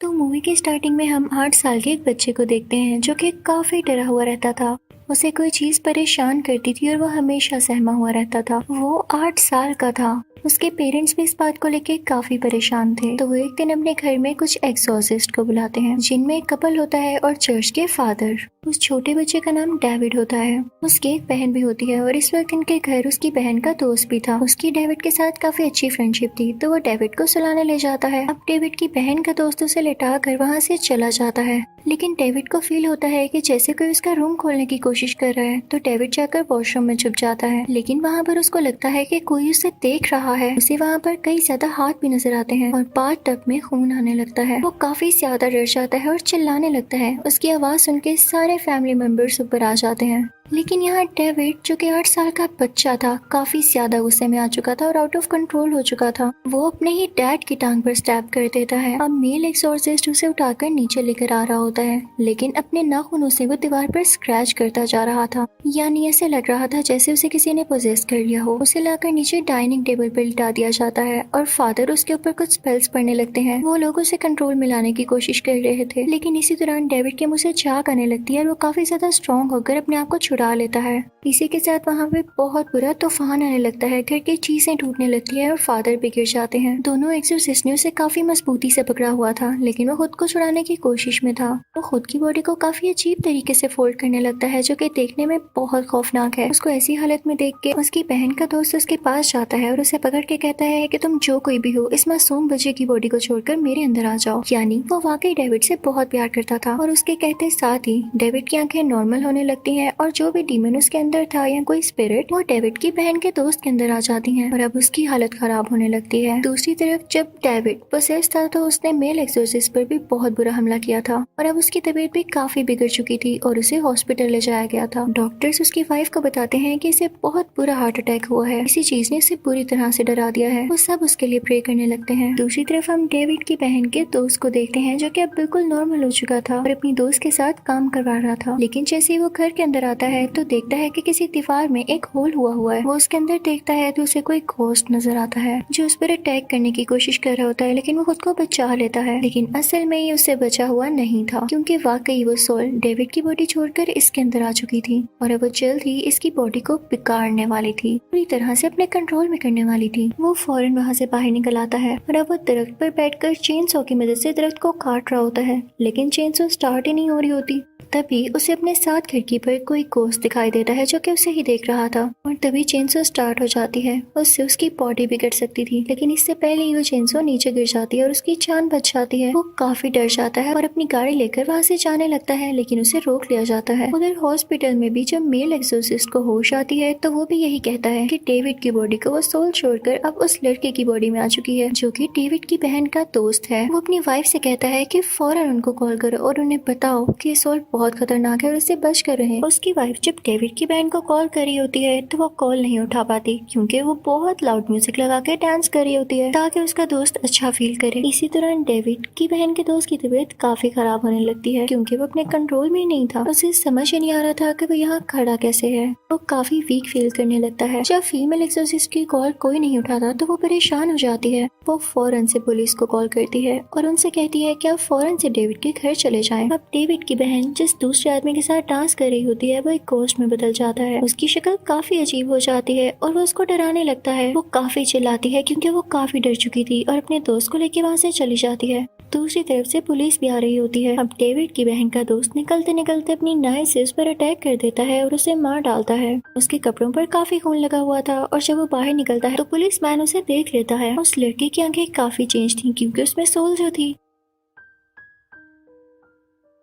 तो मूवी के स्टार्टिंग में हम 8 साल के एक बच्चे को देखते हैं जो कि काफी डरा हुआ रहता था। उसे कोई चीज परेशान करती थी और वो हमेशा सहमा हुआ रहता था। वो 8 साल का था। उसके पेरेंट्स भी इस बात को लेके काफी परेशान थे। तो वो एक दिन अपने घर में कुछ एक्सोर्सिस्ट को बुलाते हैं जिनमें एक कपल होता है और चर्च के फादर। उस छोटे बच्चे का नाम डेविड होता है। उसकी एक बहन भी होती है और इस वक्त इनके घर उसकी बहन का दोस्त भी था। उसकी डेविड के साथ काफी अच्छी फ्रेंडशिप थी। तो वो डेविड को सुलाने ले जाता है। अब डेविड की बहन का दोस्त उसे लेटा कर वहाँ से चला जाता है, लेकिन डेविड को फील होता है कि जैसे कोई उसका रूम खोलने की कोशिश कर रहा है। तो डेविड जाकर वॉशरूम में छुप जाता है, लेकिन वहाँ पर उसको लगता है कि कोई उसे देख रहा है। उसे वहाँ पर कई ज्यादा हाथ भी नजर आते हैं और बाथ टब में खून आने लगता है। वो काफी ज्यादा डर जाता है और चिल्लाने लगता है। उसकी आवाज सुन के सारे फैमिली मेंबर्स ऊपर आ जाते हैं। लेकिन यहाँ डेविड जो कि 8 साल का बच्चा था काफी ज्यादा गुस्से में आ चुका था और आउट ऑफ कंट्रोल हो चुका था। वो अपने ही डैड की टांग पर स्टैब कर देता है। अब मेल एक्सोर्सिस्ट उसे उठाकर नीचे लेकर आ रहा होता है, लेकिन अपने नाखूनों से वो दीवार पर स्क्रैच करता जा रहा था। यानी ऐसे लग रहा था जैसे उसे किसी ने पोजेस कर लिया हो। उसे लाकर नीचे डाइनिंग टेबल पर लिटा दिया जाता है और फादर उसके ऊपर कुछ स्पेल्स पढ़ने लगते हैं। वो लोग उसे कंट्रोल में लाने की कोशिश कर रहे थे, लेकिन इसी दौरान डेविड के मुंह से झाग आने लगती है और वो काफी ज्यादा स्ट्रॉन्ग होकर अपने आप को छुड़ा लेता है। इसी के साथ वहाँ पे बहुत बुरा तूफान आने लगता है। घर की चीजें टूटने लगती है और फादर भी गिर जाते हैं। दोनों एक्सोर्सिस्ट ने उसे काफी मजबूती से पकड़ा हुआ था, लेकिन वो खुद को छुड़ाने की कोशिश में था। वो खुद की बॉडी को काफी अजीब तरीके से फोल्ड करने लगता है, जो कि देखने में बहुत खौफनाक है। उसको ऐसी हालत में देख के उसकी बहन का दोस्त उसके पास जाता है और उसे पकड़ के कहता है कि तुम जो कोई भी हो, इस मासूम बच्चे की बॉडी को छोड़कर मेरे अंदर आ जाओ। यानी वो वाकई डेविड से बहुत प्यार करता था। और उसके कहते साथ ही डेविड की आंखें नॉर्मल होने लगती हैं और जो भी डीमन उसके अंदर था या कोई स्पिरिट, वो डेविड की बहन के दोस्त के अंदर आ जाती हैं और अब उसकी हालत खराब होने लगती है। दूसरी तरफ जब डेविड पोसेस था तो उसने मेल एक्सोर्सिस्ट पर भी बहुत बुरा हमला किया था और अब उसकी तबीयत भी काफी बिगड़ चुकी थी और उसे हॉस्पिटल ले जाया गया था। डॉक्टर्स उसकी वाइफ को बताते हैं कि इसे बहुत बुरा हार्ट अटैक हुआ है। इसी चीज ने इसे पूरी तरह से डरा दिया है। वो सब उसके लिए प्रे करने लगते हैं। दूसरी तरफ हम डेविड की बहन के दोस्त को देखते हैं जो कि अब बिल्कुल नॉर्मल हो चुका था और अपनी दोस्त के साथ काम करवा रहा था। लेकिन जैसे ही वो घर के अंदर आता है तो देखता है कि किसी दीवार में एक होल हुआ है। वो उसके अंदर देखता है तो उसे कोई घोस्ट नजर आता है जो उस पर अटैक करने की कोशिश कर रहा होता है, लेकिन वो खुद को बचा लेता है। लेकिन असल में ये उससे बचा हुआ नहीं था, क्योंकि वाकई वो सोल डेविड की बॉडी छोड़कर इसके अंदर आ चुकी थी और अब वो जल्द ही इसकी बॉडी को बिगाड़ने वाली थी, पूरी तरह से अपने कंट्रोल में करने वाली थी। वो फौरन वहाँ से बाहर निकल आता है और अब वो दरख्त पर बैठकर चेन सॉ की मदद से दरख्त को काट रहा होता है, लेकिन चेन सॉ स्टार्ट ही नहीं हो रही होती। तभी उसे अपने साथ खिड़की पर कोई घोस्ट दिखाई देता है जो कि उसे ही देख रहा था और तभी चेनसो स्टार्ट हो जाती है। उससे उसकी बॉडी बिगड़ सकती थी, लेकिन इससे पहले ही वो चेनसो नीचे गिर जाती है और उसकी जान बच जाती है। वो काफी डर जाता है और अपनी गाड़ी लेकर वहाँ से जाने लगता है, लेकिन उसे रोक लिया जाता है। उधर हॉस्पिटल में भी जब मेल एक्सोर्सिस्ट को होश आती है तो वो भी यही कहता है कि डेविड की बॉडी को वो सोल छोड़कर अब उस लड़के की बॉडी में आ चुकी है जो कि डेविड की बहन का दोस्त है। वो अपनी वाइफ से कहता है कि फौरन उनको कॉल करो और उन्हें बताओ कि सोल बहुत खतरनाक है और इससे बच कर रहे। उसकी वाइफ जब डेविड की बहन को कॉल कर रही होती है तो वो कॉल नहीं उठा पाती, क्योंकि वो बहुत लाउड म्यूजिक लगा के डांस कर रही होती है ताकि उसका दोस्त अच्छा फील करे। इसी दौरान डेविड की बहन के दोस्त की तबीयत काफी खराब होने लगती है, क्योंकि वो अपने कंट्रोल में नहीं था। उसे समझ ही नहीं आ रहा था कि वो यहाँ खड़ा कैसे है। वो काफी वीक फील करने लगता है। जब फीमेल एक्सोर्सिस्ट की कॉल कोई नहीं उठाता तो वो परेशान हो जाती है। वो फौरन से पुलिस को कॉल करती है और उनसे कहती है कि आप फौरन से डेविड के घर चले जाएं। अब डेविड की बहन जिस दूसरे आदमी के साथ डांस कर रही होती है वो एक घोस्ट में बदल जाता है। उसकी शक्ल काफी अजीब हो जाती है और वो उसको डराने लगता है। वो काफी चिल्लाती है क्योंकि वो काफी डर चुकी थी और अपने दोस्त को लेके वहाँ से चली जाती है। दूसरी तरफ से पुलिस भी आ रही होती है। अब डेविड की बहन का दोस्त निकलते निकलते अपनी नाइफ से उस पर अटैक कर देता है और उसे मार डालता है। उसके कपड़ों पर काफी खून लगा हुआ था और जब वो बाहर निकलता है तो पुलिस मैन उसे देख लेता है। उस लड़के की आंखें काफी चेंज थी क्योंकि उसमें सोल जो थी।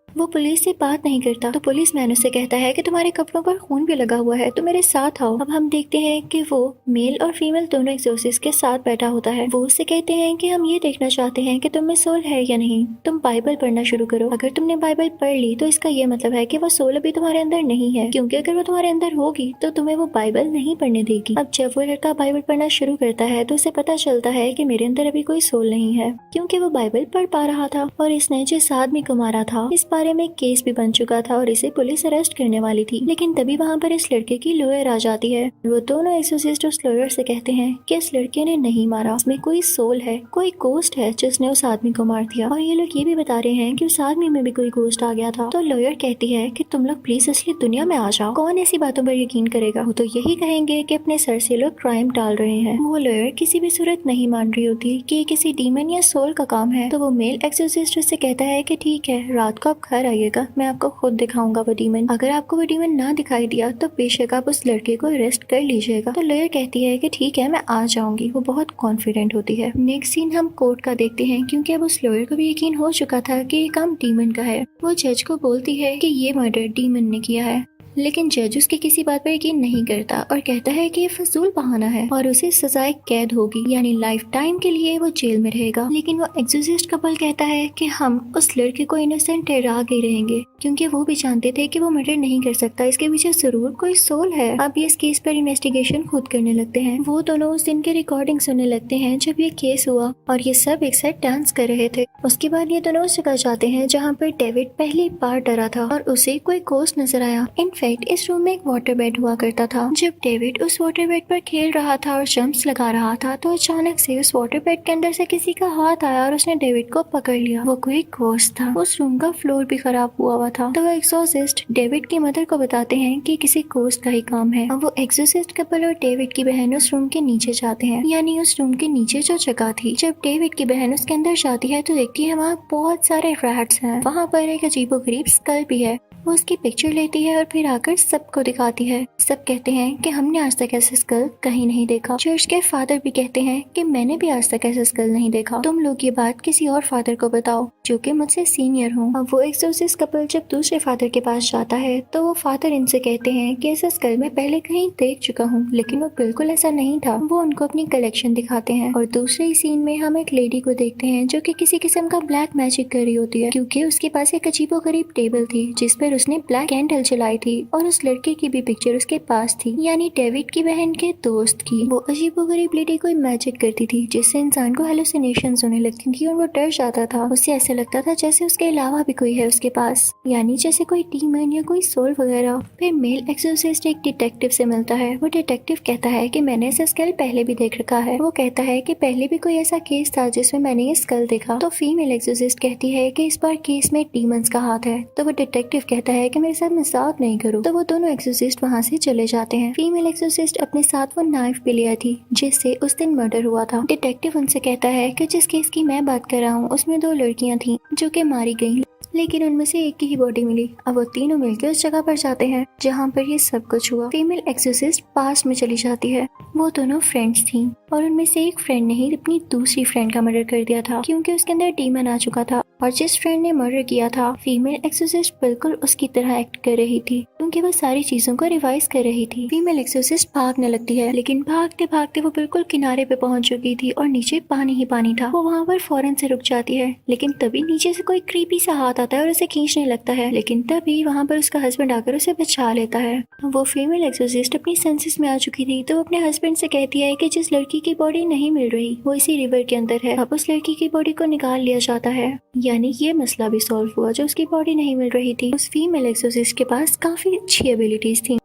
वो पुलिस से बात नहीं करता तो पुलिस मैन उससे कहता है कि तुम्हारे कपड़ों पर खून भी लगा हुआ है तो मेरे साथ आओ। अब हम देखते हैं कि वो मेल और फीमेल दोनों एक्सोर्सिस्ट के साथ बैठा होता है। वो उससे कहते हैं कि हम ये देखना चाहते हैं कि तुम में सोल है या नहीं। तुम बाइबल पढ़ना शुरू करो। अगर तुमने बाइबल पढ़ ली तो इसका ये मतलब है कि वो सोल अभी तुम्हारे अंदर नहीं है, क्योंकि अगर वो तुम्हारे अंदर होगी तो तुम्हें वो बाइबल नहीं पढ़ने देगी। अब जब वो लड़का बाइबल पढ़ना शुरू करता है तो उसे पता चलता है कि मेरे अंदर अभी कोई सोल नहीं है, क्योंकि वो बाइबल पढ़ पा रहा था और इसने जिस आदमी को मारा था इस बारे बारे में केस भी बन चुका था और इसे पुलिस अरेस्ट करने वाली थी। लेकिन तभी वहाँ पर इस लड़के की लॉयर आ जाती है। वो दोनों एक्सोर्सिस्ट उस लॉयर से कहते हैं कि इस लड़के ने नहीं मारा, उसमें कोई सोल है, कोई गोस्ट है जिसने उस आदमी को मार दिया। और ये लोग ये भी बता रहे हैं कि उस आदमी में भी कोई गोस्ट आ गया था। तो लॉयर कहती है कि तुम लोग प्लीज असली दुनिया में आ जाओ, कौन ऐसी बातों पर यकीन करेगा। वो तो यही कहेंगे कि अपने सर से लोग क्राइम टाल रहे हैं। वो लॉयर किसी भी सूरत नहीं मान रही होती कि ये किसी डीमन या सोल का काम है। तो वो मेल एक्सोर्सिस्ट से कहता है कि ठीक है, रात को आप घर आइएगा, मैं आपको खुद दिखाऊंगा वो डीमन। अगर आपको वो डीमन ना दिखाई दिया तो बेशक आप उस लड़के को अरेस्ट कर लीजिएगा। तो लॉयर कहती है कि ठीक है, मैं आ जाऊंगी। वो बहुत कॉन्फिडेंट होती है। नेक्स्ट सीन हम कोर्ट का देखते हैं, क्योंकि अब उस लॉयर को भी यकीन हो चुका था कि ये काम डीमन का है। वो जज को बोलती है कि ये मर्डर डीमन ने किया है, लेकिन जज उसकी किसी बात पर यकीन नहीं करता और कहता है कि ये फजूल बहाना है और उसे सजाए कैद होगी, यानी लाइफ टाइम के लिए वो जेल में रहेगा। लेकिन वो एक्सोर्सिस्ट कपल कहता है कि हम उस लड़के को इनोसेंट ठहरा के रहेंगे, क्योंकि वो भी जानते थे कि वो मर्डर नहीं कर सकता, इसके पीछे जरूर कोई सोल है। अब ये इस केस पर इन्वेस्टिगेशन खुद करने लगते हैं। वो दोनों उस दिन के रिकॉर्डिंग सुनने लगते हैं जब ये केस हुआ और ये सब एक साथ डांस कर रहे थे। उसके बाद ये दोनों उस जगह जाते हैं जहाँ पर डेविड पहली बार डरा था और उसे कोई गोस्ट नजर आया। इस रूम में एक वाटर बेड हुआ करता था। जब डेविड उस वाटर बेड पर खेल रहा था और जंप्स लगा रहा था तो अचानक से उस वाटर बेड के अंदर से किसी का हाथ आया और उसने डेविड को पकड़ लिया। वो कोई गोस्ट था। उस रूम का फ्लोर भी खराब हुआ था। तो वो एक्सोर्सिस्ट डेविड की मदर को बताते हैं कि किसी गोस्ट का ही काम है। अब वो एक्सोर्सिस्ट कपल और डेविड की बहन उस रूम के नीचे जाते हैं, यानी उस रूम के नीचे जो जगह थी। जब डेविड की बहन उसके अंदर जाती है तो देखती है वहाँ बहुत सारे रैट्स हैं। वहाँ पर एक अजीबोगरीब स्कल भी है। वो उसकी पिक्चर लेती है और फिर आकर सबको दिखाती है। सब कहते हैं कि हमने आज तक ऐसा स्कल कहीं नहीं देखा। चर्च के फादर भी कहते हैं कि मैंने भी आज तक ऐसा स्कल नहीं देखा। तुम लोग ये बात किसी और फादर को बताओ जो कि मुझसे सीनियर हो। अब वो एक्सोर्सिस्ट कपल जब दूसरे फादर के पास जाता है तो वो फादर इनसे कहते हैं कि ऐसा स्कल मैं पहले कहीं देख चुका हूँ, लेकिन वो बिल्कुल ऐसा नहीं था। वो उनको अपनी कलेक्शन दिखाते हैं और दूसरे सीन में हम एक लेडी को देखते हैं जो कि किसी किस्म का ब्लैक मैजिक कर रही होती है, क्योंकि उसके पास एक अजीबोगरीब टेबल थी जिस पर उसने ब्लैक कैंडल जलाई थी और उस लड़के की भी पिक्चर उसके पास थी, यानी डेविड की बहन के दोस्त की। वो अजीबोगरीब लेडी कोई मैजिक करती थी जिससे इंसान को हेलुसिनेशंस होने लगती थी और वो डर जाता था। उससे ऐसा लगता था जैसे उसके अलावा भी कोई है उसके पास, यानी जैसे कोई डीमन या कोई सोल वगैरह। फिर मेल एक्सोर्सिस्ट एक डिटेक्टिव से मिलता है। वो डिटेक्टिव कहता है कि मैंने ऐसा स्कल पहले भी देख रखा है। वो कहता है कि पहले भी कोई ऐसा केस था जिसमें मैंने ये स्कल देखा। तो फीमेल एक्सोर्सिस्ट कहती है कि इस बार केस में डीमंस का हाथ है। तो वो डिटेक्टिव कहता है कि मेरे साथ मजाक नहीं करो। तो वो दोनों एक्सोर्सिस्ट वहाँ से चले जाते हैं। फीमेल एक्सोर्सिस्ट अपने साथ वो नाइफ भी लिया थी जिससे उस दिन मर्डर हुआ था। डिटेक्टिव उनसे कहता है कि जिस केस की मैं बात कर रहा हूँ उसमें 2 लड़कियां थी जो कि मारी गयी, लेकिन उनमें से एक की ही बॉडी मिली। अब वो तीनों मिलकर उस जगह पर जाते हैं जहाँ पर ये सब कुछ हुआ। फीमेल एक्सोर्सिस्ट पास्ट में चली जाती है। वो दोनों फ्रेंड्स थी और उनमें से एक फ्रेंड ने ही अपनी दूसरी फ्रेंड का मर्डर कर दिया था, क्योंकि उसके अंदर डीमन आ चुका था। और जिस फ्रेंड ने मर्डर किया था, फीमेल एक्सोर्सिस्ट बिल्कुल उसकी तरह एक्ट कर रही थी, क्योंकि वो सारी चीजों को रिवाइज कर रही थी। फीमेल एक्सोर्सिस्ट भागने लगती है, लेकिन भागते भागते वो बिल्कुल किनारे पे पहुंच चुकी थी और नीचे पानी ही पानी था। वो वहाँ पर फौरन से रुक जाती है, लेकिन तभी नीचे से कोई क्रीपी सा हाथ आता है और उसे खींचने लगता है। लेकिन तभी वहाँ पर उसका हस्बैंड आकर उसे बचा लेता है। वो फीमेल एक्सोर्सिस्ट अपनी सेंसेस में आ चुकी थी, तो अपने हस्बैंड से कहती है कि जिस लड़की की बॉडी नहीं मिल रही वो इसी रिवर के अंदर है। अब उस लड़की की बॉडी को निकाल लिया जाता है, यानी ये मसला भी सॉल्व हुआ। जो उसकी बॉडी नहीं मिल रही थी, उस फीमेल एक्सोर्सिस्ट के पास काफी अच्छी एबिलिटीज थी।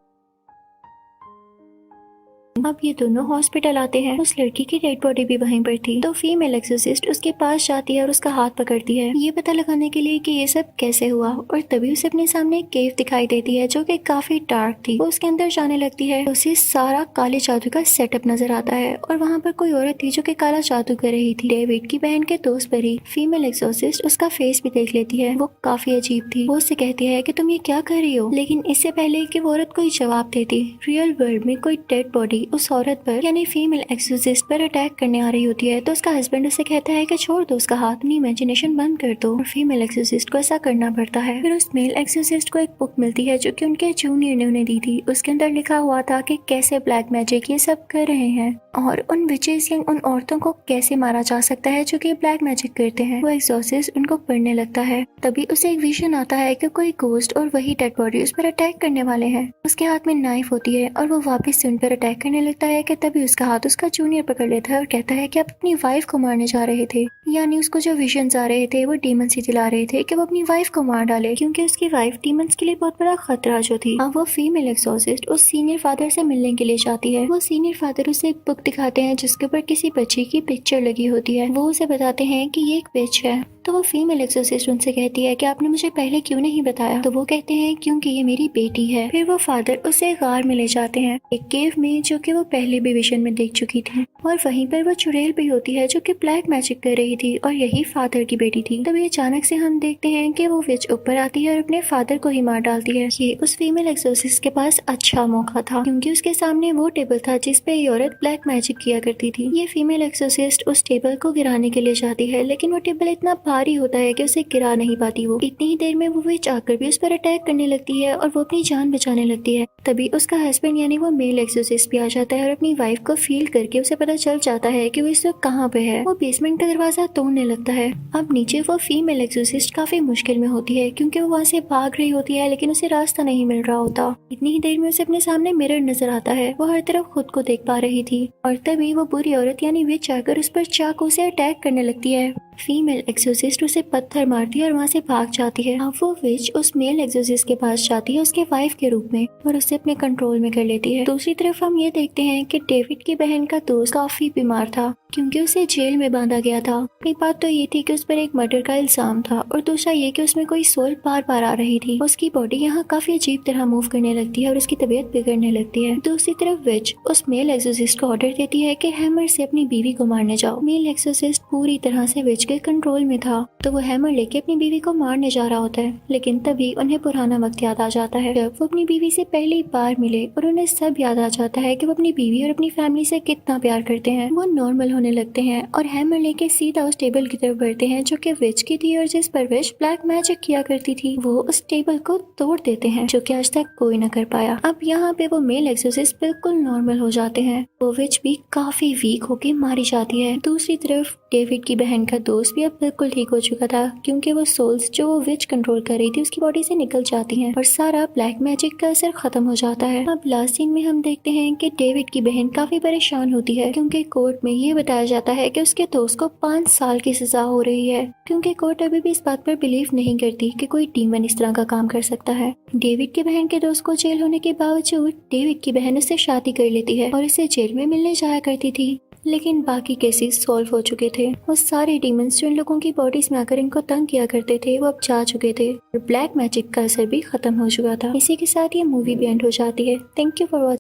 अब ये दोनों हॉस्पिटल आते हैं। उस लड़की की डेड बॉडी भी वहीं पर थी। तो फीमेल एक्सोर्सिस्ट उसके पास जाती है और उसका हाथ पकड़ती है, ये पता लगाने के लिए कि ये सब कैसे हुआ। और तभी उसे अपने सामने एक केव दिखाई देती है जो कि काफी डार्क थी। वो उसके अंदर जाने लगती है, उसे सारा काले जादू का सेटअप नजर आता है और वहाँ पर कोई औरत थी जो कि काला जादू कर रही थी। डेविड की बहन के दोस्त पर ही फीमेल एक्सोर्सिस्ट उसका फेस भी देख लेती है। वो काफी अजीब थी। वो उससे कहती है कि तुम ये क्या कर रही हो, लेकिन इससे पहले कि वो औरत कोई जवाब देती, रियल वर्ल्ड में कोई डेड बॉडी उस औरत पर यानी फीमेल एक्सोर्सिस्ट पर अटैक करने आ रही होती है। तो उसका हस्बैंड उसे कहता है कि छोड़ दो उसका हाथ, अपनी इमेजिनेशन बंद कर दो। और फीमेल एक्सोर्सिस्ट को ऐसा करना पड़ता है। फिर उस मेल एक्सोर्सिस्ट को एक बुक मिलती है जो कि उनके जूनियर ने उन्हें दी थी। उसके अंदर लिखा हुआ था कि कैसे ब्लैक मैजिक ये सब कर रहे हैं और उन विचेस या उन औरतों को कैसे मारा जा सकता है जो कि ब्लैक मैजिक करते हैं। वो एक्सोर्सिस्ट उनको पढ़ने लगता है। तभी उसे एक विजन आता है कि कोई गोस्ट और वही डेड बॉडी उस पर अटैक करने वाले हैं। उसके हाथ में नाइफ होती है और वो वापस से उन पर अटैक करने करने लगता है कि तभी उसका हाथ उसका जूनियर पकड़ लेता है और कहता है कि आप अपनी वाइफ को मारने जा रहे थे। यानी उसको जो विजन्स आ रहे थे वो डीमंस ही दिला रहे थे कि वो अपनी वाइफ को मार डाले, क्योंकि उसकी वाइफ डीमंस के लिए बहुत बड़ा खतरा जो थी। अब वो फीमेल एक्सोर्सिस्ट उस सीनियर फादर से मिलने के लिए जाती है। वो सीनियर फादर उसे एक बुक दिखाते हैं जिसके ऊपर किसी बच्ची की पिक्चर लगी होती है। वो उसे बताते हैं कि ये एक विच है। तो वो फीमेल एक्सोर्सिस्ट उनसे कहती है कि आपने मुझे पहले क्यों नहीं बताया। तो वो कहते हैं क्योंकि ये मेरी बेटी है। फिर वो फादर उसे गार में ले जाते हैं, एक केव में जो कि वो पहले भी विजन में देख चुकी थी। और वहीं पर वो चुड़ैल भी होती है जो कि ब्लैक मैजिक कर रही थी और यही फादर की बेटी थी। तभी अचानक से हम देखते हैं कि वो विच ऊपर आती है और अपने फादर को ही मार डालती है। ये उस फीमेल एक्सोर्सिस्ट के पास अच्छा मौका था, क्योंकि उसके सामने वो टेबल था जिसपे ये औरत ब्लैक मैजिक किया करती थी। ये फीमेल एक्सोर्सिस्ट उस टेबल को गिराने के लिए जाती है, लेकिन वो टेबल इतना भारी होता है कि उसे गिरा नहीं पाती। वो इतनी ही देर में वो विच आकर भी उस पर अटैक करने लगती है और वो अपनी जान बचाने लगती है। तभी उसका हस्बैंड यानी वो मेल एक्सोर्सिस्ट भी आ जाता है और अपनी वाइफ को फील करके उसे पता चल जाता है कि वो इस वक्त कहाँ पे है। वो बेसमेंट का दरवाजा तोड़ने लगता है। अब नीचे वो फीमेल एक्सोर्सिस्ट काफी मुश्किल में होती है, क्योंकि वो वहाँ से भाग रही होती है लेकिन उसे रास्ता नहीं मिल रहा होता। इतनी ही देर में उसे अपने सामने मिरर नजर आता है। वो हर तरफ खुद को देख पा रही थी और तभी वो बुरी औरत यानी विच आकर उस पर चाकू से अटैक करने लगती है। फीमेल एक्सोर्सिस्ट उसे पत्थर मारती है और वहाँ से भाग जाती है। अब वो विच उस मेल एक्सोर्सिस्ट के पास जाती है उसके वाइफ के रूप में और उसे अपने कंट्रोल में कर लेती है। दूसरी तरफ हम ये देखते हैं कि डेविड की बहन का दोस्त काफी बीमार था, क्योंकि उसे जेल में बांधा गया था। एक बात तो ये थी कि उस पर एक मर्डर का इल्जाम था और दूसरा ये कि उसमें कोई सोल बार बार आ रही थी। उसकी बॉडी यहाँ काफी अजीब तरह मूव करने लगती है और उसकी तबीयत बिगड़ने लगती है। दूसरी तरफ विच उस मेल एक्सोर्सिस्ट को ऑर्डर देती है कि हैमर से अपनी बीवी को मारने जाओ। मेल एक्सोर्सिस्ट पूरी तरह से विच के कंट्रोल में था, तो वो हैमर लेके अपनी बीवी को मारने जा रहा होता है। लेकिन तभी उन्हें पुराना वक्त याद आ जाता है जब वो अपनी बीवी से पहली बार मिले और उन्हें सब याद आ जाता है कि वो अपनी बीवी और अपनी फैमिली से कितना प्यार करते हैं। वो नॉर्मल होने लगते हैं और हैमर लेके सीधा उस टेबल की तरफ बढ़ते हैं जो कि विच की थी और जिस पर विच ब्लैक मैजिक किया करती थी। वो उस टेबल को तोड़ देते हैं, जो कि आज तक कोई न कर पाया। अब यहाँ पे वो मेल एक्सोर्सिस्ट बिल्कुल नॉर्मल हो जाते हैं। वो विच भी काफी वीक होके मारी जाती है। दूसरी तरफ डेविड की बहन का दोस्त भी अब बिल्कुल ठीक हो चुका था, क्योंकि वो सोल्स जो वो विच कंट्रोल कर रही थी उसकी बॉडी से निकल जाती हैं और सारा ब्लैक मैजिक का असर खत्म हो जाता है। अब लास्ट सीन में हम देखते हैं कि डेविड की बहन काफी परेशान होती है, क्योंकि कोर्ट में ये बताया जाता है कि उसके दोस्त को 5 साल की सजा हो रही है, क्योंकि कोर्ट अभी भी इस बात पर बिलीव नहीं करती कि कोई डीमन इस तरह का काम कर सकता है। डेविड की बहन के दोस्त को जेल होने के बावजूद डेविड की बहन उससे शादी कर लेती है और इसे जेल में मिलने जाया करती थी। लेकिन बाकी केसेस सॉल्व हो चुके थे। वो सारे डीमंस जो इन लोगों की बॉडीज में आकर इनको तंग किया करते थे वो अब जा चुके थे और ब्लैक मैजिक का असर भी खत्म हो चुका था। इसी के साथ ये मूवी भी एंड हो जाती है। Thank you for watching.